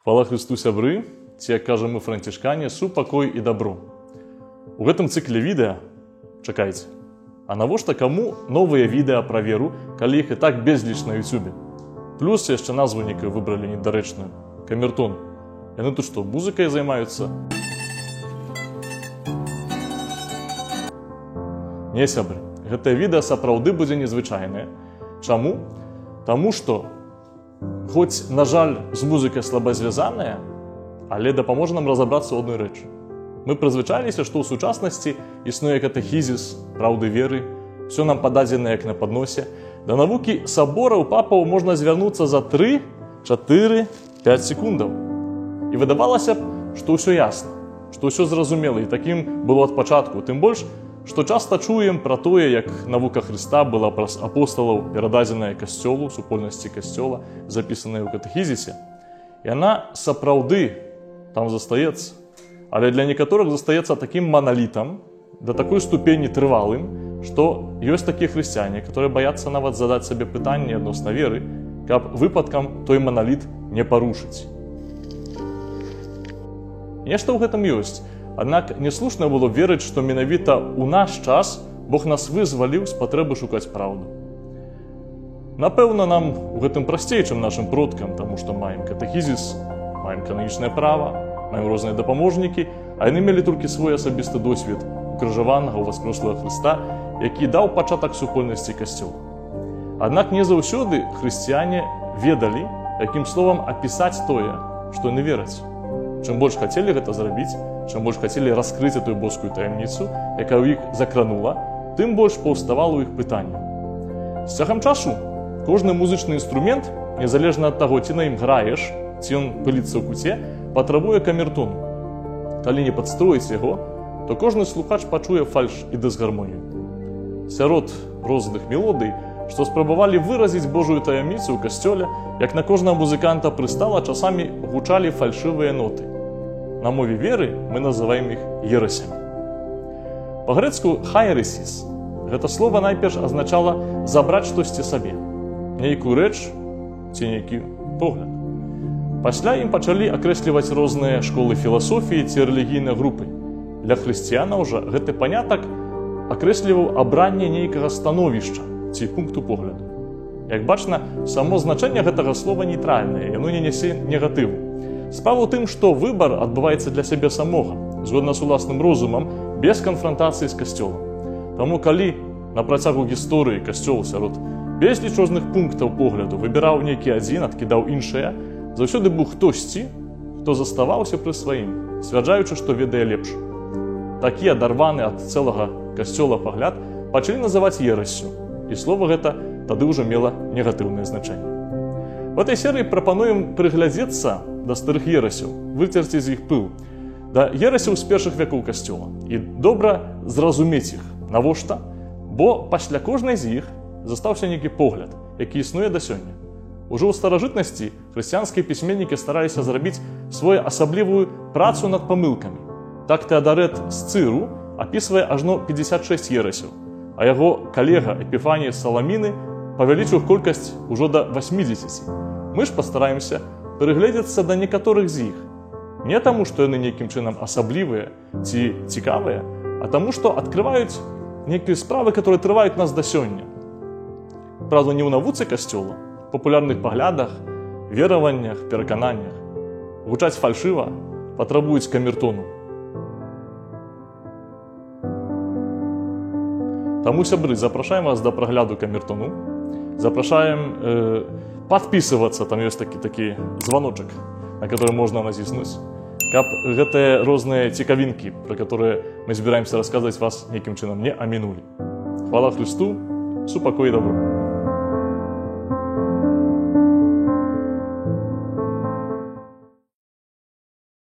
Хвала Христу, сябры, ці, як кажам мы францішкане, супакой і дабро. У гэтым цыкле відэа, чакайце, а навошта каму новыя відэа пра веру, калі іх і так безліч на ютубе? Плюс яшчэ назву некую выбралі недарэчную – камертон. Яны тут што, музыкай займаюцца? Не, сябры, гэтае відэа сапраўды будзе незвычайнае. Чаму? Таму што, хоць, на жаль, з музыкай слаба звязаная, але дапаможа нам разабрацца ў адной рэчы. Мы прызвычаіліся, што ў сучаснасці існуе катэхізіс, праўды веры, все нам пададзена як на падносе. Да навукі сабораў папаў можна звярнуцца за 3, 4, 5 секундаў. І выдавалася б, што ўсё ясна, што ўсё зразумела, і такім было ад пачатку. Тым больш, што часта чуем пра тое, як навука Хрыста была праз апосталаў перададзеная касцёлу, супольнасці касцёла, запісаная ў катэхізісе. Яна сапраўды там застаецца, але для некаторых застаецца такім маналітам, да такой ступені трывалым, што ёсць такія хрысціяне, которые баяцца нават задаць сабе пытанне адносна веры, каб выпадкам той маналіт не парушыць. Нешта ў гэтым ёсць. Аднак няслушна было верыць, што менавіта ў наш час Бог нас вызваліў з патрэбы шукаць праўду. Напэўна, нам у гэтым прасцей, чым нашым продкам, таму што маем катэхізіс, маем кананічнае права, маем розныя дапаможнікі, а яны мелі толькі свой асабісты досвед укрыжаванага, уваскрэслага Хрыста, які даў пачатак супольнасці касцёла. Аднак не заўсёды хрысціяне ведалі, якім словам апісаць тое, што яны вераць. Чым больш хацелі гэта зрабіць, чым больш хацелі раскрыць эту боскую таямніцу, якая ў іх закранула, тым больш паўставала ў іх пытанняў. З цягам часу кожны музычны інструмент, незалежна ад таго, ці на ім граеш, ці ён пыліцца ў куце, патрабуе камертону. Калі не падстроіць яго, то кожны слухач пачуе фальш і дысгармонію. Сярод розных мелодый, што спрабавалі выразіць Божую таямніцу ў касцёле, як на кожнага музыканта прыстала, часамі гучалі фальшывыя ноты. На мове веры мы называем іх ерасямі. Па-грэцку «хайресіс» гэта слова найперш азначала забраць штосьці сабе, нейкую рэч ці нейкі погляд. Пасля ім пачалі акрэсліваць розныя школы філасофіі ці рэлігійныя групы. Для хрысціянаў жа гэты панятак акрэсліваў абранне нейкага становішча ці пункту погляду. Як бачна, само значэнне гэтага слова нейтральнае, яно не нясе негатыву. Справа ў тым, што выбар адбываецца для сябе самога, згодна з уласным розумам, без канфрантацыі з касцёлам. Таму калі на працягу гісторыі касцёл сярод безліч розных пунктаў погляду выбіраў нейкі адзін, адкідаў іншыя, заўсёды быў хтосьці, хто заставаўся пры сваім, сцвярджаючы, што ведае лепш. Такі адарваны ад цэлага касцёла пагляд пачалі называць ерассю, і слова гэта тады ўжо мела негатыўнае значэнне. В этой серыі прапануем прыглядзецца да старых ерасяў, выцерці з іх пыл, да ерасяў з першых вякоў касцёла і добра зразумець іх. Навошта? Бо пасля кожнай з іх застаўся нейкі погляд, які існуе да сёння. Ужо ў старажытнасці хрысціянскія пісьменнікі стараліся зрабіць свою асаблівую працу над памылкамі. Так Тэадарэт з Цыру апісвае ажно 56 ерасяў, а яго калега Эпіфаній з Саламіны павялічыў колькасць ужо да 80. Мы ж пастараемся прыгледзецца да некаторых з іх. Не таму, што яны нейкім чынам асаблівыя ці цікавыя, а таму, што адкрываюць нейкія справы, которые трываюць нас да сёння. Правда, не ў навуцы касцёла, папулярных паглядах, вераваннях, перакананнях. Гучаць фальшыва, патрабуюць камертону. Таму, сябры, запрашаем вас да прагляду камертону. Запрашаем падпісывацца, там ёсць такі званочак, на который можна націснуць, каб гэтыя розныя цікавінкі, пра которые мы збіраемся расказваць, вас нейкім чынам не амінулі. Хвала Хрысту, супакой і дабро.